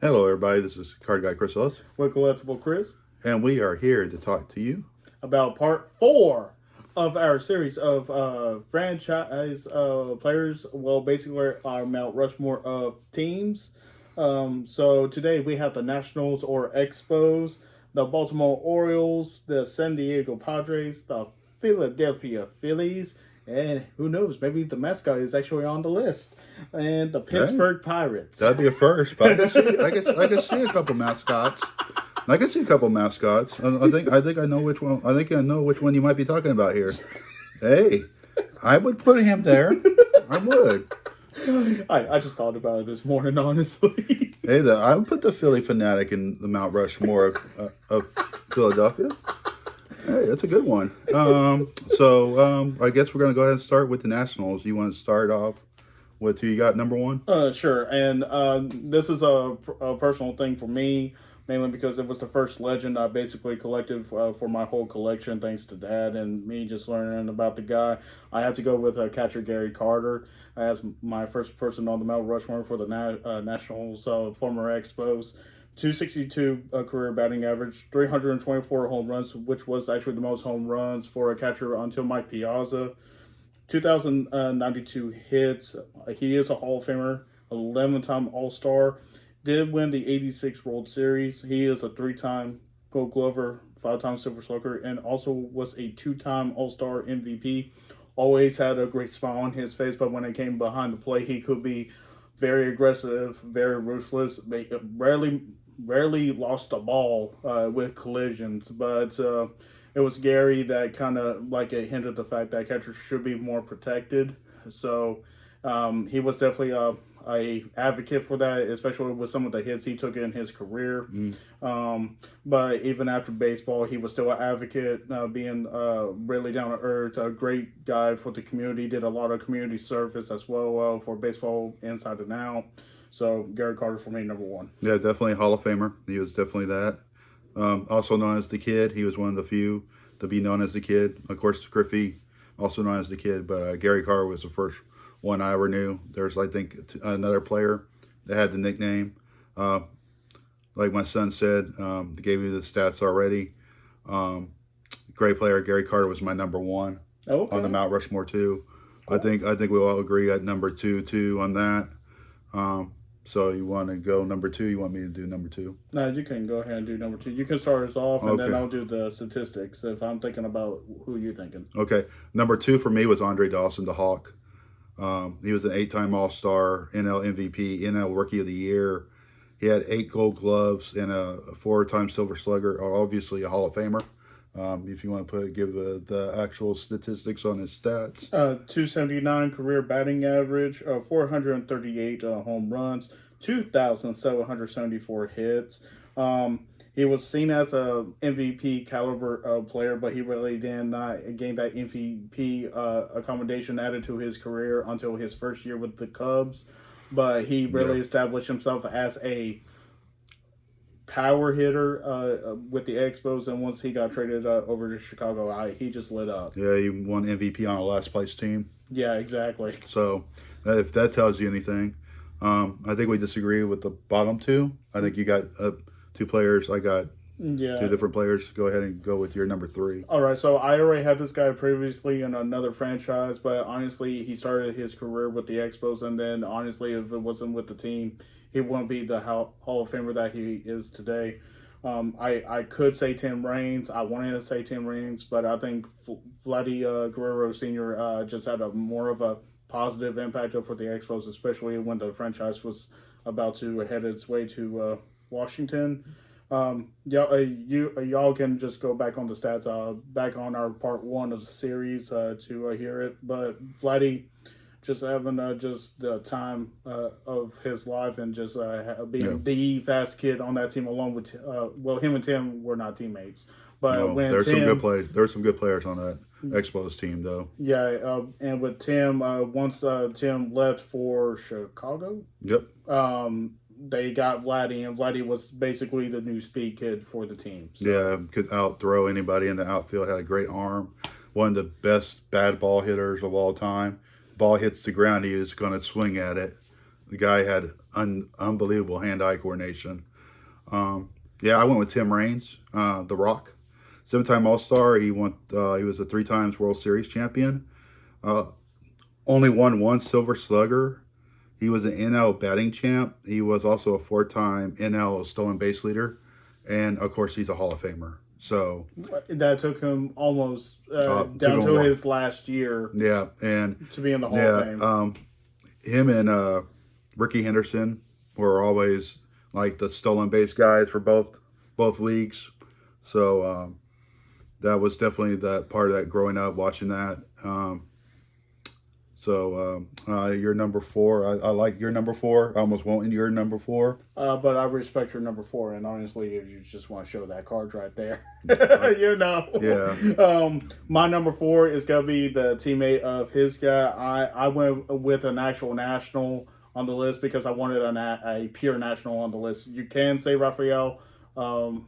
Hello, everybody. This is Card Guy Chris Ellis, with Collectible Chris and we are here to talk to you. about part 4 of our series of franchise players. Well, basically, our Mount Rushmore of teams. So today we have the Nationals or Expos, the Baltimore Orioles, the San Diego Padres, the Philadelphia Phillies, and who knows, maybe the mascot is actually on the list, and the Pittsburgh Pirates. That'd be a first, but I can see a couple mascots. I can see a couple mascots. I think I know which one. I think I know which one you might be talking about here. Hey, I would put him there. I would. I just thought about it this morning, honestly. Hey, I would put the Philly fanatic in the Mount Rushmore of Philadelphia. Hey, that's a good one. So I guess we're going to go ahead and start with the Nationals. You want to start off with who you got number one? Sure. And this is a personal thing for me, mainly because it was the first legend I basically collected for my whole collection, thanks to Dad and me just learning about the guy. I had to go with catcher Gary Carter as my first person on the Mount Rushmore for the Nationals, former Expos. 262 career batting average, 324 home runs, which was actually the most home runs for a catcher until Mike Piazza. 2,092 hits. He is a Hall of Famer, 11-time All-Star. Did win the 86 World Series. He is a 3-time Gold Glover, 5-time Silver Slugger, and also was a 2-time All-Star MVP. Always had a great smile on his face, but when it came behind the plate, he could be very aggressive, very ruthless. Rarely lost a ball with collisions, but it was Gary that kind of hinted the fact that catchers should be more protected. So he was definitely a advocate for that, especially with some of the hits he took in his career. But even after baseball, he was still an advocate, being really down to earth, a great guy for the community, did a lot of community service as well for baseball inside and out. So Gary Carter for me, number one. Yeah, definitely a Hall of Famer. He was definitely that. Also known as the Kid. He was one of the few to be known as the Kid. Of course, Griffey, also known as the Kid, but Gary Carter was the first one I ever knew. There's, I think, another player that had the nickname. Like my son said, gave you the stats already. Great player. Gary Carter was my number one on the Mount Rushmore too. Cool. I think we all agree at number two too on that. So you want to go number two? You want me to do number two? No, you can go ahead and do number two. You can start us off, and then I'll do the statistics if I'm thinking about who you're thinking. Okay. Number two for me was Andre Dawson, the Hawk. He was an 8-time All-Star, NL MVP, NL Rookie of the Year. He had 8 Gold Gloves and a 4-time Silver Slugger. Obviously a Hall of Famer. If you want to give the actual statistics on his stats. 279 career batting average, 438 home runs, 2,774 hits. He was seen as a MVP caliber player, but he really did not gain that MVP accommodation added to his career until his first year with the Cubs. But he really established himself as a power hitter with the Expos, and once he got traded over to Chicago, he just lit up. Yeah, he won MVP on a last place team. Yeah, exactly. So if that tells you anything, I think we disagree with the bottom two. I think you got 2 players. I got 2 different players. Go ahead and go with your number 3. All right, so I already had this guy previously in another franchise, but honestly, he started his career with the Expos, and then honestly, if it wasn't with the team, he wouldn't be the Hall of Famer that he is today. I could say Tim Raines. I wanted to say Tim Raines, but I think Vladdy Guerrero Sr. Just had more of a positive impact for the Expos, especially when the franchise was about to head its way to Washington. Y'all can just go back on the stats, back on our part 1 of the series to hear it. But Vladdy just having just the time of his life and just being the fast kid on that team, along with him and Tim were not teammates. But when there's Tim, some good players. There's some good players on that Expos team, though. Yeah, and with Tim, once Tim left for Chicago, they got Vladdy, and Vladdy was basically the new speed kid for the team. So. Yeah, could out-throw anybody in the outfield, had a great arm. One of the best bad ball hitters of all time. Ball hits the ground, he was going to swing at it. The guy had unbelievable hand-eye coordination. Yeah, I went with Tim Raines, The Rock, 7-time All-Star. He won. He was a 3 times World Series champion. Uh, Only won one Silver Slugger. He was an NL batting champ. He was also a 4-time NL stolen base leader, and of course, he's a Hall of Famer. So that took him almost took down him to a his last year yeah, and to be in the Hall of Fame. him and Ricky Henderson were always like the stolen base guys for both leagues. So that was definitely that part of that growing up watching that. Your number 4. I like your number 4. I almost went in your number 4. But I respect your number 4, and honestly, if you just want to show that card right there, Yeah. My number 4 is gonna be the teammate of his guy. I went with an actual national on the list because I wanted a pure national on the list. You can say Rafael, um,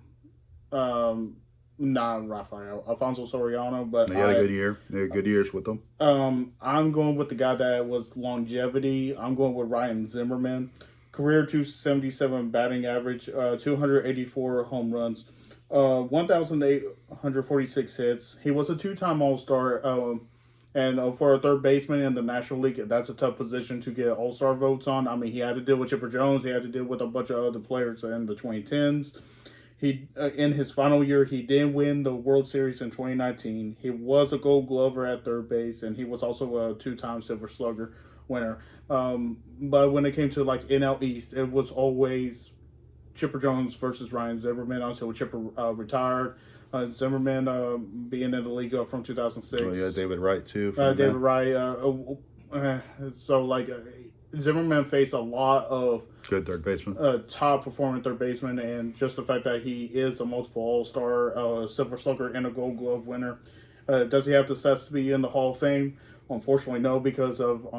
not Rafael, Alfonso Soriano, but He had a good year. They had good years with them. I'm going with the guy that was longevity. I'm going with Ryan Zimmerman. Career 277 batting average, 284 home runs, 1,846 hits. He was a 2-time All-Star. And for a third baseman in the National League, that's a tough position to get All-Star votes on. I mean, he had to deal with Chipper Jones. He had to deal with a bunch of other players in the 2010s. He in his final year, he did win the World Series in 2019. He was a Gold Glover at third base, and he was also a 2-time Silver Slugger winner. But when it came to like NL East, it was always Chipper Jones versus Ryan Zimmerman until Chipper retired. Zimmerman being in the league from 2006. Oh yeah, David Wright too. David Wright. Zimmerman faced a lot of good third baseman, top performing third baseman, and just the fact that he is a multiple All-Star, Silver Slugger, and a Gold Glove winner. Does he have the stats to be in the Hall of Fame? Unfortunately, no, because of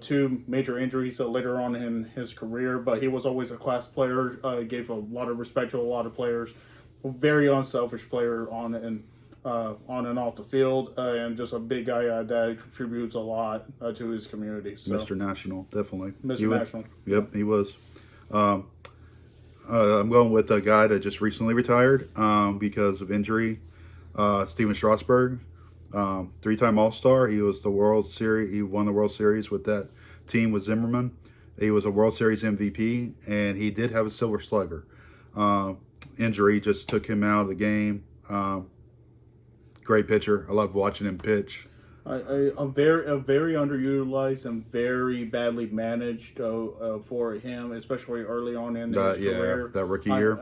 2 major injuries later on in his career. But he was always a class player. Gave a lot of respect to a lot of players. Very unselfish player on and off the field, and just a big guy that contributes a lot to his community. So, Mr. National, definitely. Mr. National. Yep, he was. I'm going with a guy that just recently retired because of injury. Steven Strasburg, 3-time All-Star. He was the World Series. He won the World Series with that team with Zimmerman. He was a World Series MVP, and he did have a Silver Slugger. Injury just took him out of the game. Great pitcher. I loved watching him pitch. A very underutilized and very badly managed for him, especially early on in his career. That rookie year.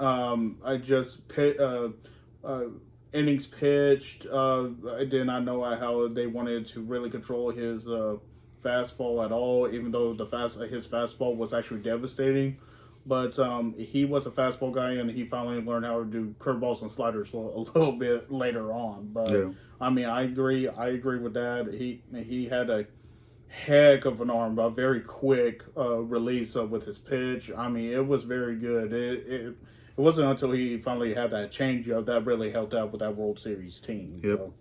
Innings pitched. I did not know how they wanted to really control his fastball at all, even though his fastball was actually devastating. But he was a fastball guy, and he finally learned how to do curveballs and sliders a little bit later on. But yeah. I mean, I agree with that. He had a heck of an arm, a very quick release with his pitch. I mean, it was very good. It wasn't until he finally had that changeup that really helped out with that World Series team. Yep. So.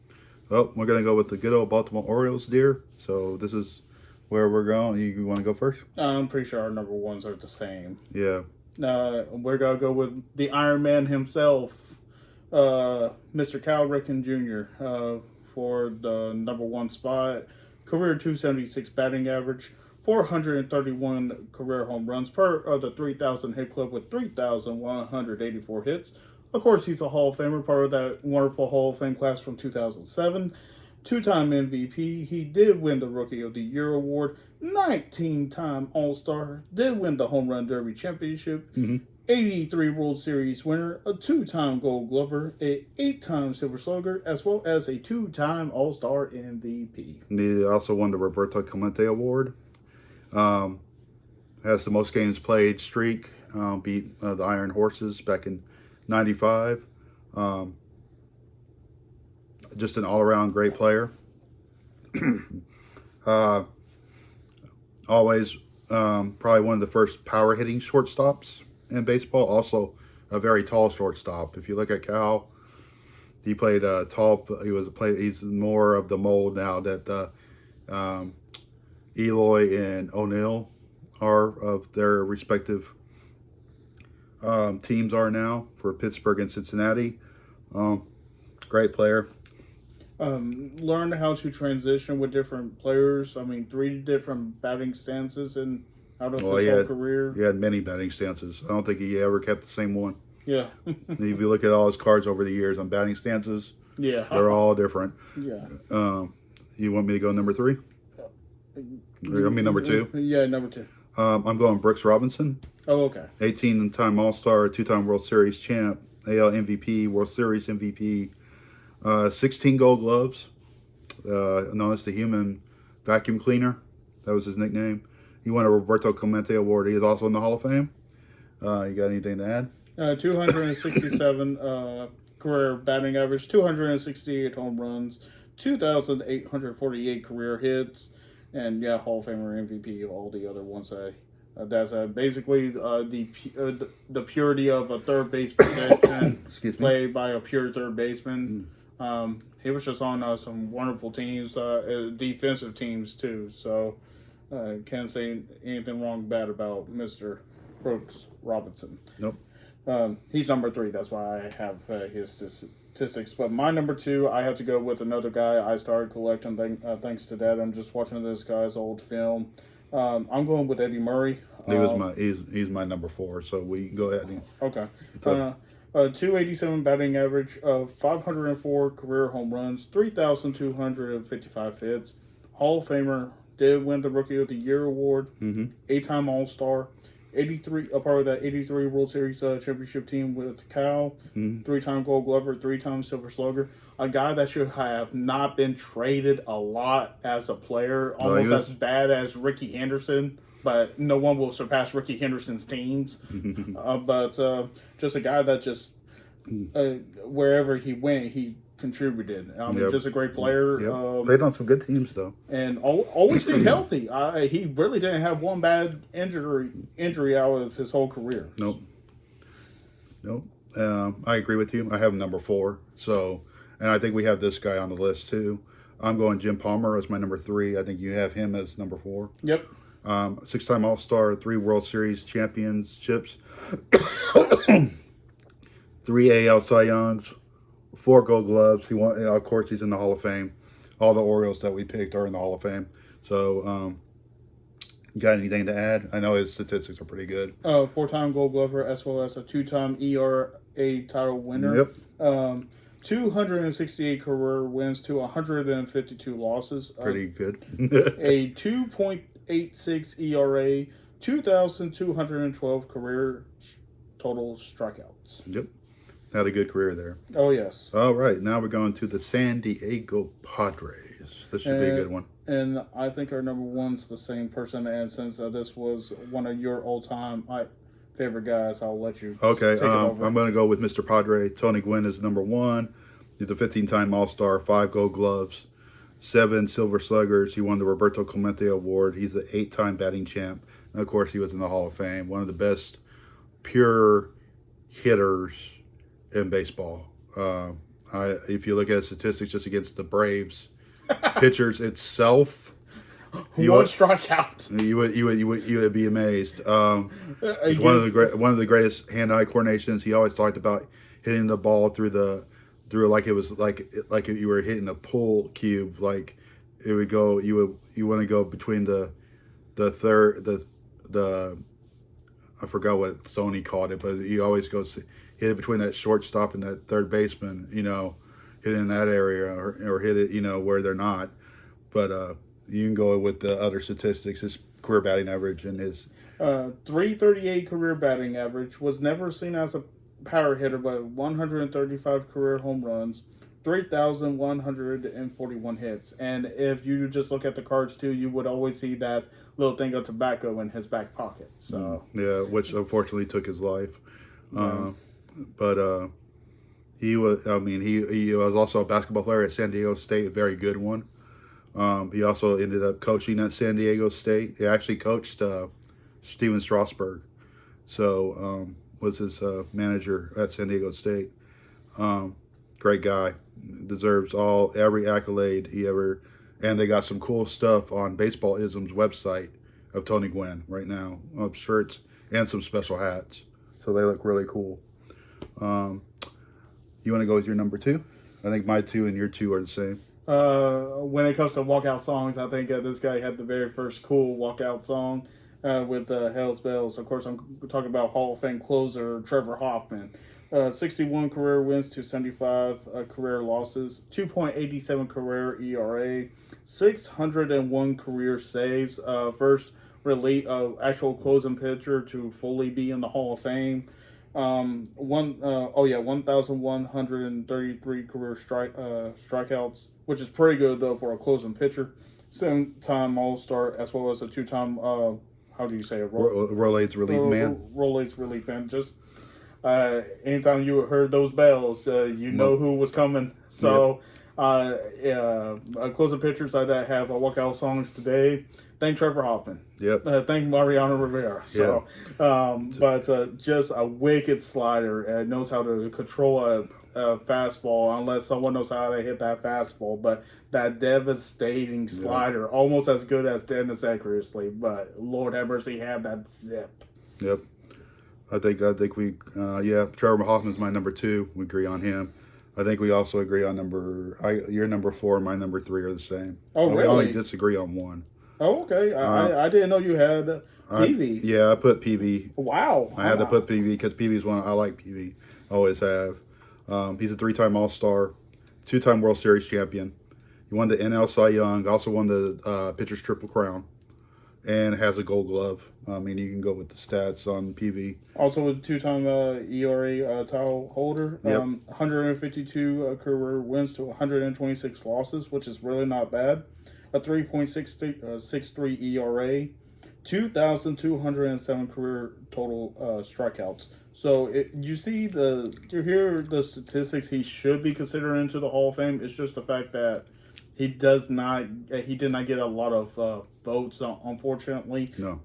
Well, we're gonna go with the good old Baltimore Orioles, dear. So this is where we're going. You want to go first? I'm pretty sure our number 1s are the same. Yeah. We're going to go with the Iron Man himself, Mr. Cal Ripken Jr., for the number 1 spot. Career 276 batting average, 431 career home runs per the 3,000 hit club with 3,184 hits. Of course, he's a Hall of Famer, part of that wonderful Hall of Fame class from 2007. 2-time MVP. He did win the Rookie of the Year award. 19-time All-Star. Did win the Home Run Derby Championship. Mm-hmm. 83 World Series winner. A 2-time Gold Glover. A 8-time Silver Slugger. As well as a 2-time All-Star MVP. He also won the Roberto Clemente Award. Has the most games played streak. Beat the Iron Horses back in 95. Just an all-around great player. Always probably one of the first power-hitting shortstops in baseball. Also a very tall shortstop. If you look at Cal, he played tall. He's more of the mold now that Eloy and O'Neill are of their respective teams are now for Pittsburgh and Cincinnati. Great player. Learned how to transition with different players. I mean, 3 different batting stances and out of his whole career. He had many batting stances. I don't think he ever kept the same one. Yeah. If you look at all his cards over the years on batting stances, Yeah. they're all different. Yeah. You want me to go number 3? I mean number 2? Yeah, number 2. I'm going Brooks Robinson. Oh, okay. 18-time All-Star, 2-time World Series champ, AL MVP, World Series MVP, 16 Gold Gloves, known as the Human Vacuum Cleaner. That was his nickname. He won a Roberto Clemente Award. He is also in the Hall of Fame. You got anything to add? 267 career batting average, 268 home runs, 2,848 career hits, and yeah, Hall of Famer, MVP, all the other ones. That's basically the purity of a third base position played by a pure third baseman. He was just on some wonderful teams, defensive teams too. So can't say anything bad about Mr. Brooks Robinson. Nope. He's number 3. That's why I have his statistics. But my number 2, I had to go with another guy I started collecting thanks to that. I'm just watching this guy's old film. I'm going with Eddie Murray. He's my number 4. So we can go ahead. Okay. 287 batting average, 504 career home runs, 3,255 hits. Hall of Famer, did win the Rookie of the Year award. 8-time All-Star. 83, a part of that 83 World Series championship team with Cal, 3-time Gold Glover, 3-time Silver Slugger. A guy that should have not been traded a lot as a player, almost as bad as Ricky Henderson, but no one will surpass Ricky Henderson's teams. But just a guy that just, wherever he went, he contributed. Just a great player. Played on some good teams though, and always stayed healthy. He really didn't have one bad injury out of his whole career. Nope. I agree with you. I have number 4. So, and I think we have this guy on the list too. I'm going Jim Palmer as my number 3. I think you have him as number 4. Yep. 6-time All-Star, 3 World Series championships, 3 AL Cy Youngs, 4 Gold Gloves. He won. Of course, he's in the Hall of Fame. All the Orioles that we picked are in the Hall of Fame. So, you got anything to add? I know his statistics are pretty good. 4-time Gold Glover as well as a 2-time ERA title winner. Yep. 268 career wins to 152 losses. Pretty good. A 2.86 ERA, 2,212 career total strikeouts. Yep. Had a good career there. Oh, yes. All right. Now we're going to the San Diego Padres. This should be a good one. And I think our number 1's the same person. And since this was one of your all-time favorite guys, I'll let you take it over. I'm going to go with Mr. Padre. Tony Gwynn is number 1. He's a 15-time All-Star, 5 Gold Gloves, 7 Silver Sluggers. He won the Roberto Clemente Award. He's an 8-time batting champ. And, of course, he was in the Hall of Fame. One of the best pure hitters in baseball. If you look at statistics just against the Braves, pitchers itself, one strikeout. You would be amazed. He's one of the greatest hand-eye coordinations. He always talked about hitting the ball through like it was like if you were hitting a pool cube. Like it would go. You want to go between the I forgot what Sony called it, but he always goes hit it between that shortstop and that third baseman. Hit it in that area or hit it where they're not. But you can go with the other statistics. His career batting average and his 338 career batting average, was never seen as a power hitter, but 135 career home runs, 3,141 hits. And if you just look at the cards too, you would always see that little thing of tobacco in his back pocket. So yeah, which unfortunately took his life. But he was. I mean, he was also a basketball player at San Diego State, a very good one. He also ended up coaching at San Diego State. He actually coached Steven Strasburg, so was his manager at San Diego State. Great guy, deserves every accolade he ever. And they got some cool stuff on Baseball Ism's website of Tony Gwynn right now, shirts and some special hats. So they look really cool. You want to go with your number 2? I think my 2 and your 2 are the same. When it comes to walkout songs, I think this guy had the very first cool walkout song with Hell's Bells. Of course, I'm talking about Hall of Fame closer Trevor Hoffman. 61 career wins to 75 career losses, 2.87 career ERA, 601 career saves. First actual closing pitcher to fully be in the Hall of Fame. 1,133 career strikeouts, which is pretty good though for a closing pitcher. 7-time All-Star, as well as a 2-time how do you say it? Rolaids relief man. Rolaids relief man. Just anytime you heard those bells, you know who was coming. So, closing pitchers like that have walkout songs today. Thank Trevor Hoffman. Yep. Thank Mariano Rivera. So, but just a wicked slider. Knows how to control a fastball, unless someone knows how to hit that fastball. But that devastating slider, almost as good as Dennis Eckersley. But Lord have mercy, had that zip. Yep. I think we Trevor Hoffman's my number 2. We agree on him. I think we also agree on your number 4 and my number 3 are the same. Oh, really? We only disagree on one. Oh, okay. I didn't know you had PV. I put PV. Wow. I had to put PV because PV's one I like. PV, always have. He's a 3-time All-Star, 2-time World Series champion. He won the NL Cy Young, also won the Pitcher's Triple Crown, and has a Gold Glove. I mean, you can go with the stats on PV. Also a 2-time ERA title holder. 152 career wins to 126 losses, which is really not bad. A 3.63 ERA, 2,207 career total strikeouts. So you hear the statistics he should be considered into the Hall of Fame. It's just the fact that he did not get a lot of votes, unfortunately. No.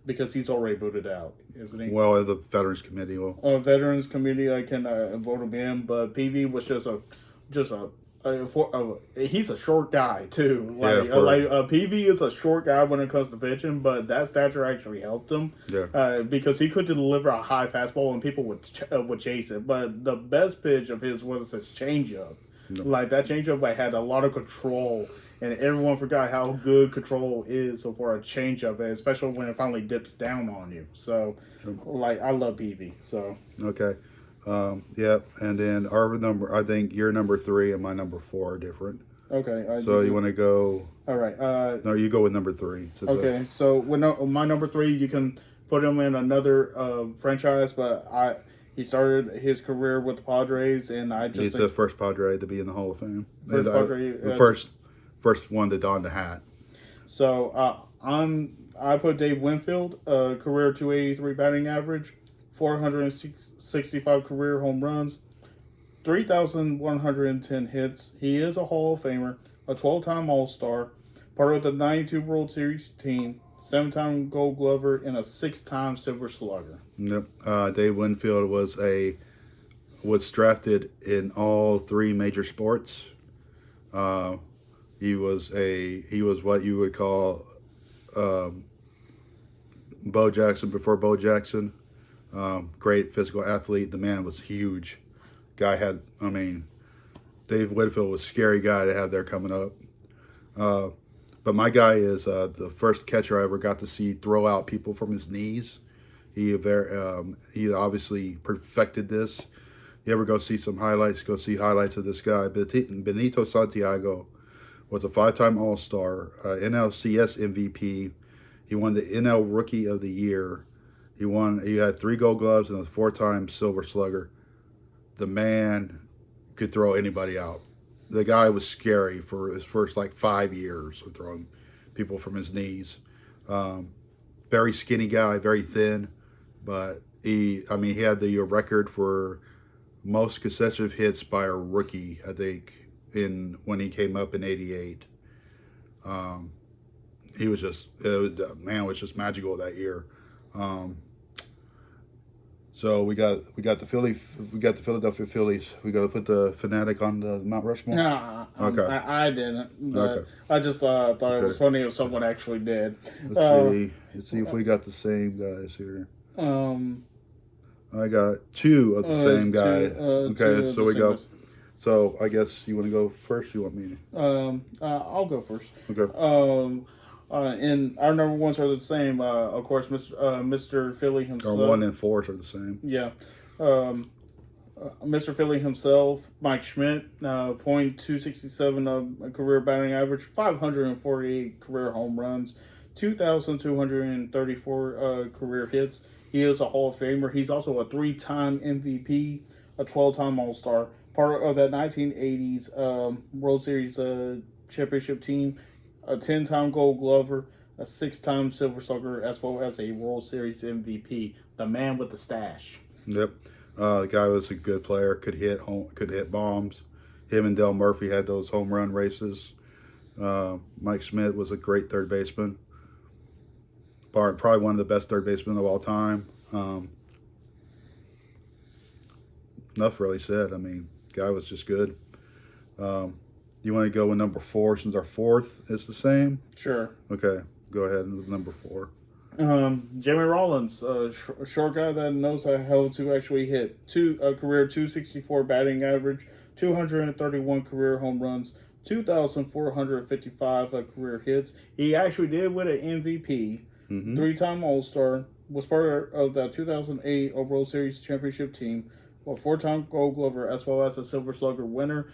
Because he's already voted out, isn't he? Well, the Veterans Committee will. Veterans Committee, I can vote him in, but PV was just a he's a short guy too. PV is a short guy when it comes to pitching, but that stature actually helped him. Yeah. Because he could deliver a high fastball and people would chase it. But the best pitch of his was his changeup. No. Like that changeup, had a lot of control, and everyone forgot how good control is for a changeup, especially when it finally dips down on you. So, I love PV. So okay. And then I think your number 3 and my number 4 are different. Okay. So you want to go? All right. No, you go with number 3. Okay. So my number 3, you can put him in another franchise, but he started his career with the Padres, and he's the first Padre to be in the Hall of Fame. First one to don the hat. So I put Dave Winfield, career 283 batting average, 465 career home runs, 3,110 hits. He is a Hall of Famer, a 12-time All-Star, part of the 92 World Series team, 7-time Gold Glover, and a 6-time Silver Slugger. Yep. Dave Winfield was drafted in all 3 major sports. He was what you would call Bo Jackson before Bo Jackson. Great physical athlete. The man was huge. Dave Winfield was a scary guy to have there coming up. But my guy is the first catcher I ever got to see throw out people from his knees. He obviously perfected this. You ever go see some highlights? Go see highlights of this guy. Benito Santiago was a 5-time All-Star, NLCS MVP. He won the NL Rookie of the Year. He had 3 Gold Gloves and a 4-time Silver Slugger. The man could throw anybody out. The guy was scary for his first 5 years of throwing people from his knees. Very skinny guy, very thin, but he had the record for most consecutive hits by a rookie, I think, when he came up in '88. Man was just magical that year. So we got the Philadelphia Phillies. We got to put the Fanatic on the Mount Rushmore. Nah, Okay. I didn't. But Okay. I just thought it Okay. was funny if someone actually did. Let's see if we got the same guys here. I got two of the same guy. Okay, so we go. So I guess you want to go first. You want me? I'll go first. Okay. And our number ones are the same. Of course, Mr. Philly himself. Our 1 and 4s are the same. Yeah. Mr. Philly himself, Mike Schmidt, .267 career batting average, 548 career home runs, 2,234 career hits. He is a Hall of Famer. He's also a 3-time MVP, a 12-time All-Star, part of that 1980s World Series championship team, a 10-time Gold Glover, a 6-time Silver Slugger, as well as a World Series MVP. The man with the stash. Yep. The guy was a good player. Could hit bombs. Him and Del Murphy had those home run races. Mike Schmidt was a great third baseman. Probably one of the best third basemen of all time. Enough really said. I mean, guy was just good. You want to go with number 4 since our 4th is the same? Sure. Okay, go ahead with number 4. Jimmy Rollins, a short guy that knows how to actually hit. Career 264 batting average, 231 career home runs, 2,455 career hits. He actually did win an MVP, 3-time All-Star, was part of the 2008 World Series championship team, a 4-time Gold Glover, as well as a Silver Slugger winner.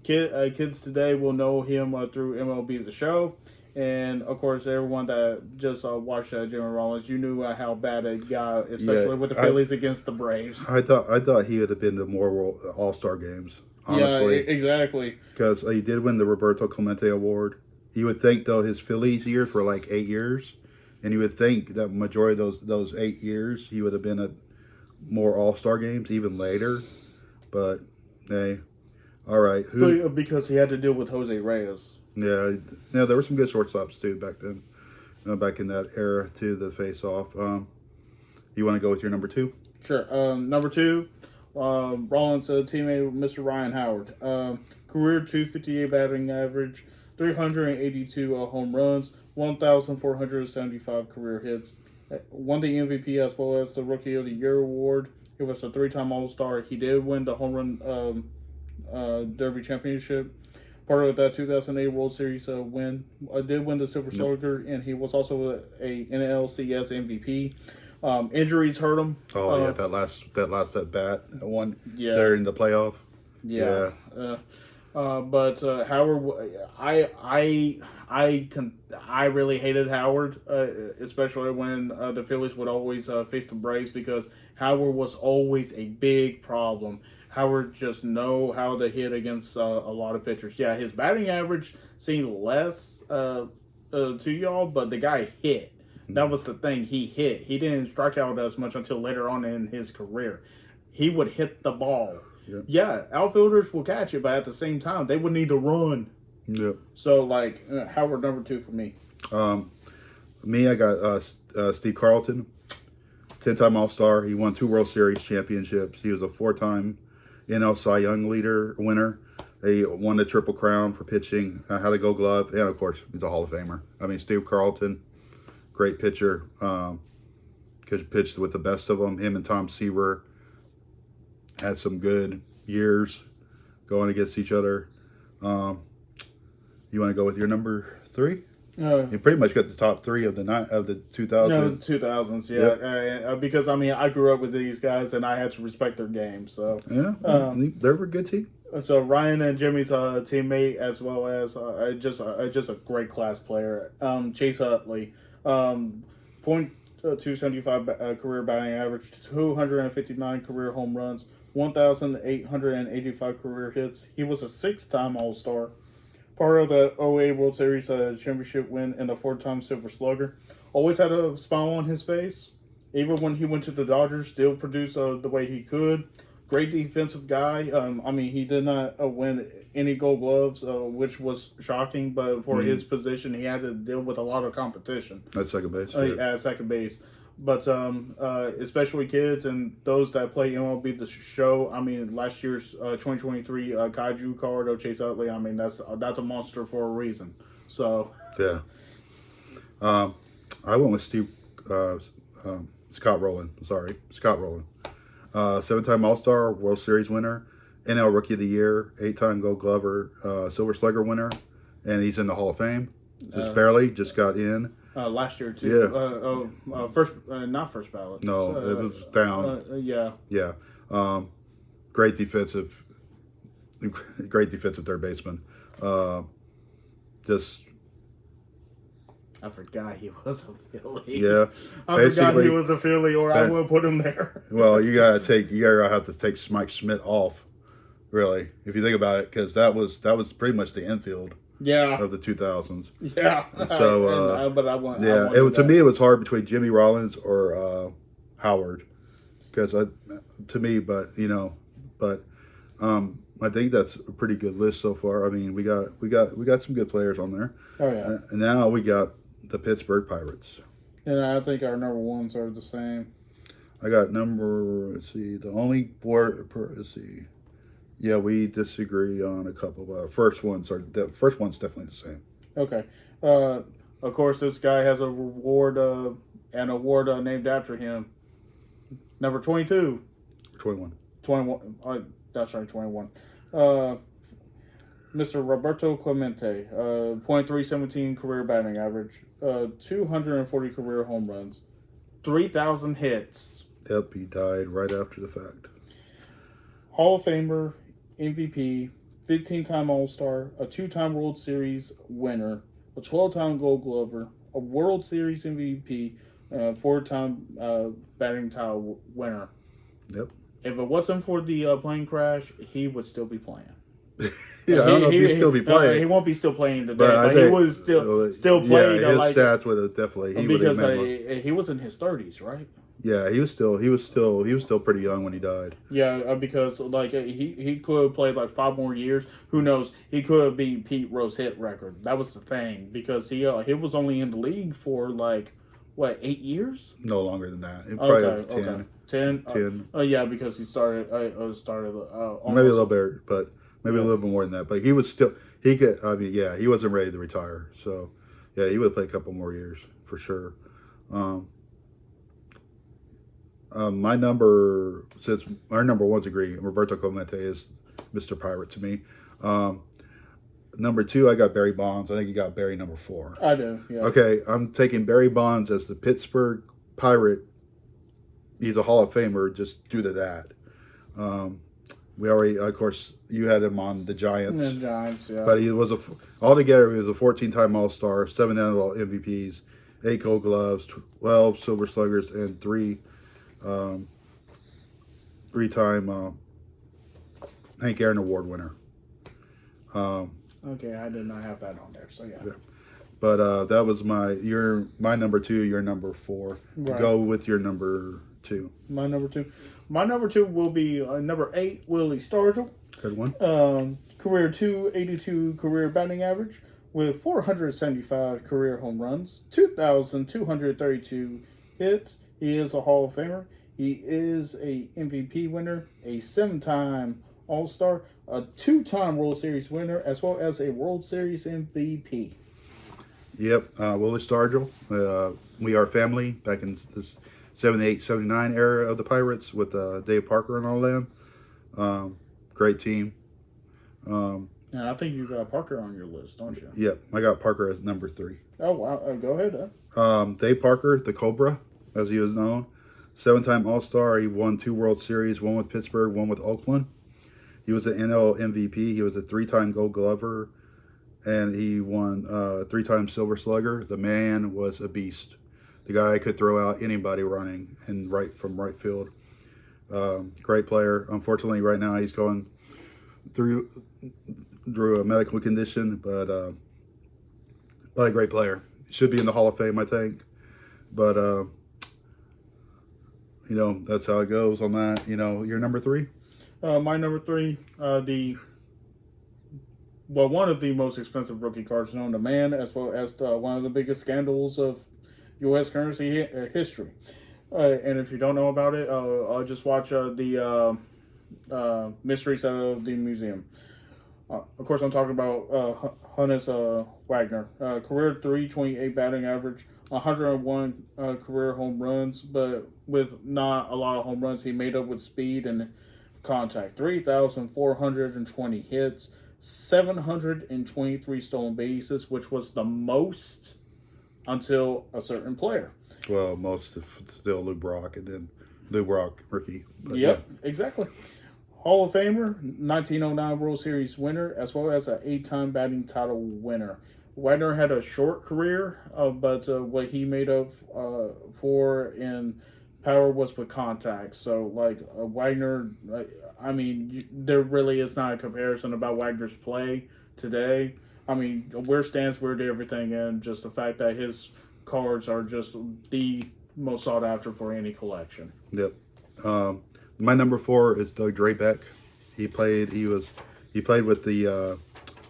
Kids today will know him through MLB The Show. And, of course, everyone that just watched Jimmy Rollins, you knew how bad it got, especially with the Phillies against the Braves. I thought he would have been to more All-Star games, honestly. Yeah, exactly. Because he did win the Roberto Clemente Award. You would think, though, his Phillies years were like 8 years. And you would think that majority of those 8 years, he would have been at more All-Star games, even later. But, hey, all right. Because he had to deal with Jose Reyes. Yeah, there were some good shortstops too back then, back in that era too. The face-off. You want to go with your number 2? Sure. Number 2, Rollins' teammate, Mr. Ryan Howard. Career 258 batting average, 382 home runs, 1,475 career hits. Won the MVP as well as the Rookie of the Year award. He was a 3-time All-Star. He did win the home run derby championship. Part of that 2008 World Series win. Did win the Silver Slugger, and he was also a NLCS MVP. Injuries hurt him. Oh yeah, that last at bat, that one there in the playoff. Yeah. But Howard, I really hated Howard, especially when the Phillies would always face the Braves, because Howard was always a big problem. Howard just know how to hit against a lot of pitchers. Yeah, his batting average seemed less to y'all, but the guy hit. That was the thing. He hit. He didn't strike out as much until later on in his career. He would hit the ball. Yep. Yeah, outfielders will catch it, but at the same time, they would need to run. Yep. So, Howard number 2 for me. Me, I got Steve Carlton, 10-time All-Star. He won 2 World Series championships. He was a 4-time NL Cy Young winner. He won the Triple Crown for pitching, had a Gold Glove, and of course, he's a Hall of Famer. I mean, Steve Carlton, great pitcher. Because pitched with the best of them. Him and Tom Seaver had some good years going against each other. You want to go with your number 3? You pretty much got the top 3 of the 2000s. No, the 2000s, yeah. Yep. Because I mean, I grew up with these guys, and I had to respect their game. So yeah, they were a good team. So Ryan and Jimmy's teammate, as well as just a great class player, Chase Utley, .275 career batting average, 259 career home runs, 1,885 career hits. He was a 6-time All-Star. Part of the 08 World Series championship win and the 4-time Silver Slugger. Always had a smile on his face. Even when he went to the Dodgers, still produced the way he could. Great defensive guy. I mean, he did not win any Gold Gloves, which was shocking. But for his position, he had to deal with a lot of competition. At second base. At second base. But especially kids and those that play MLB the show. I mean, last year's 2023 Kaiju card of Chase Utley. I mean, that's a monster for a reason. So Yeah. I went with Scott Rowland. Sorry, Scott Rowland. 7-time All-Star, World Series winner, NL Rookie of the Year, 8-time Gold Glover, Silver Slugger winner, and he's in the Hall of Fame. Just barely, just got in. last year too. Yeah. First, not first ballot. No, it was down. Yeah. Yeah. Great defensive third baseman. Just. I forgot he was a Philly. Yeah, I forgot he was a Philly, or I would put him there. Well, you gotta have to take Mike Schmidt off, really, if you think about it, because that was pretty much the infield. Yeah. Of the 2000s. Yeah. So, but I want. Yeah, to me it was hard between Jimmy Rollins or Howard, because I think that's a pretty good list so far. I mean, we got some good players on there. Oh yeah. And now we got the Pittsburgh Pirates. And I think our number ones are the same. I got the only board. Let's see. Yeah, we disagree on a couple. First one's definitely the same. Okay. Of course, this guy has an award named after him. Number 22. 21. 21. That's right, 21. Mr. Roberto Clemente, .317 career batting average, 240 career home runs, 3,000 hits. Yep, he died right after the fact. Hall of Famer, MVP, 15-time All-Star, a 2-time World Series winner, a 12-time Gold Glover, a World Series MVP, 4-time batting title winner. Yep. If it wasn't for the plane crash, he would still be playing. Yeah, I don't know if he'd still be playing. He won't be still playing today, but he was still playing. Yeah, his stats would have definitely. Because he was in his 30s, right? Yeah, he was still pretty young when he died. Yeah, because he could have played 5 more years. Who knows? He could have beat Pete Rose's hit record. That was the thing, because he was only in the league for 8 years? No longer than that. Probably 10. Okay. 10. Yeah, because he started. Maybe a little bit, but maybe a little bit more than that. But he was still. He could. I mean, yeah, he wasn't ready to retire. So, yeah, he would have played a couple more years for sure. My number, since our number ones agree, Roberto Clemente is Mr. Pirate to me. Number 2, I got Barry Bonds. I think you got Barry number 4. I do, yeah. Okay, I'm taking Barry Bonds as the Pittsburgh Pirate. He's a Hall of Famer just due to that. We already, of course, you had him on the Giants. The Giants, yeah. But he was altogether, he was a 14-time All-Star, 7 NFL MVPs, 8 Gold Gloves, 12 Silver Sluggers, and 3-time Hank Aaron Award winner. Okay, I did not have that on there, so yeah. But that was my number 2, your number 4. Right. Go with your number 2. My number 2. My number 2 will be number 8, Willie Stargell. Good one. Career 282 career batting average with 475 career home runs, 2,232 hits. He is a Hall of Famer. He is a MVP winner, a 7-time All-Star, a 2-time World Series winner, as well as a World Series MVP. Yep, Willie Stargell. We are family back in this 78, 79 era of the Pirates with Dave Parker and all them. Great team. And I think you got Parker on your list, don't you? Yep, I got Parker as number 3. Oh, wow. Go ahead, Dave Parker, the Cobra, as he was known. 7-time All-Star. He won 2 World Series, one with Pittsburgh, one with Oakland. He was an NL MVP. He was a 3-time Gold Glover, and he won 3-time Silver Slugger. The man was a beast. The guy could throw out anybody running from right field. Great player. Unfortunately, right now he's going through a medical condition, but a great player. Should be in the Hall of Fame, I think. But that's how it goes on that. Your number 3. My number 3, one of the most expensive rookie cards known to man, as well as one of the biggest scandals of U.S. currency history. And if you don't know about it, I'll just watch the Mysteries of the Museum. Of course, I'm talking about Hannes Wagner. Career 328 batting average, 101 career home runs, but with not a lot of home runs, he made up with speed and contact. 3,420 hits, 723 stolen bases, which was the most until a certain player. Well, most of still Lou Brock, and then Lou Brock rookie. But Yep, exactly. Hall of Famer, 1909 World Series winner, as well as an 8-time batting title winner. Wagner had a short career, but what he made up for in power was with contact. So, like Wagner, I mean, there really is not a comparison about Wagner's play today. I mean, where stands where to everything, and just the fact that his cards are just the most sought after for any collection. Yep. My number 4 is Doug Drabeck. He played with the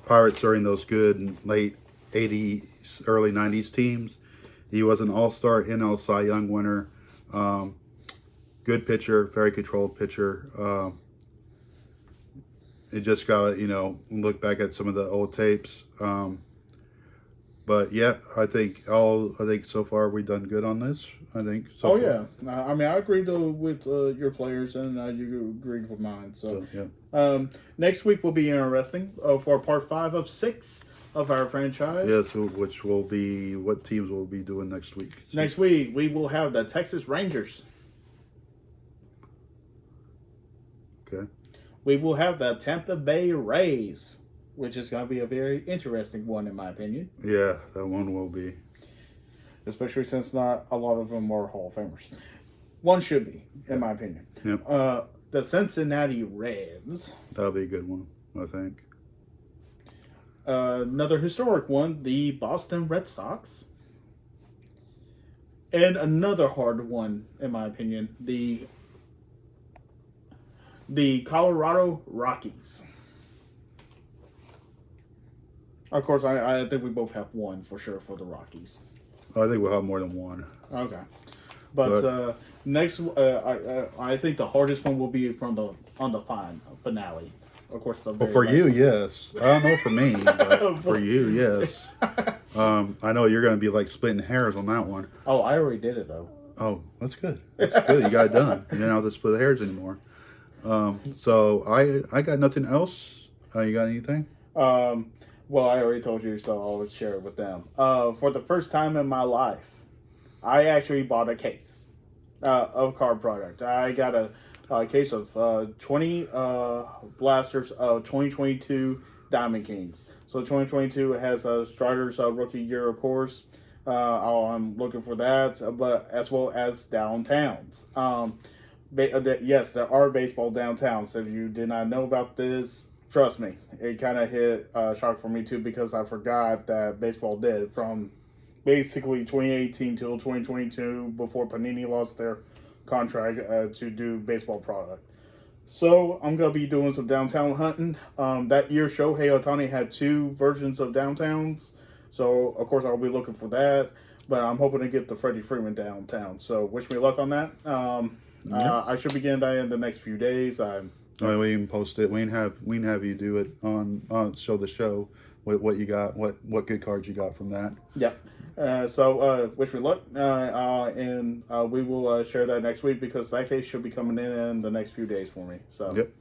Pirates during those good late 80s, early 90s teams. He was an all-star NL Cy Young winner. Good pitcher, very controlled pitcher. It just got, look back at some of the old tapes. But yeah, I think so far we've done good on this. I think. So far. Yeah, I mean I agreed with your players, and you agreed with mine. So yeah. Next week will be interesting for part 5 of 6 of our franchise. Yeah, so which will be what teams will be doing next week. So. Next week we will have the Texas Rangers. Okay. We will have the Tampa Bay Rays, which is going to be a very interesting one in my opinion. Yeah, that one will be. Especially since not a lot of them are Hall of Famers. One should be, in my opinion. Yep. The Cincinnati Reds. That'll be a good one, I think. Another historic one, the Boston Red Sox. And another hard one, in my opinion, the Colorado Rockies. Of course, I think we both have one for sure for the Rockies. I think we'll have more than one. Okay. But next, I think the hardest one will be on the finale. Of course, For you, yes. I don't know for me, but for you, yes. I know you're going to be like splitting hairs on that one. Oh, I already did it though. Oh, that's good. That's good. You got it done. You don't have to split hairs anymore. So I got nothing else. You got anything? Well, I already told you, so I'll share it with them. For the first time in my life, I actually bought a case of card product. I got a case of 20 blasters of 2022 Diamond Kings. So 2022 has Strider's rookie year, of course. I'm looking for that, but as well as Downtowns. Yes, there are baseball downtowns. If you did not know about this, trust me, it kind of hit shock for me too, because I forgot that baseball did from basically 2018 till 2022 before Panini lost their contract to do baseball product. So I'm going to be doing some downtown hunting. That year, Shohei Ohtani had 2 versions of downtowns. So, of course, I'll be looking for that. But I'm hoping to get the Freddie Freeman downtown. So, wish me luck on that. I should be getting that in the next few days. We can post it. We can have you do it on show the show what you got, what good cards you got from that. Yep. So wish me luck, and we will share that next week, because that case should be coming in the next few days for me. So yep.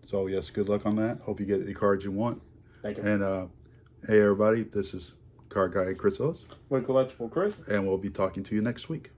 So yes, good luck on that. Hope you get the cards you want. Thank you. And hey everybody, this is Card Guy Chris Ellis with Collectible Chris, and we'll be talking to you next week.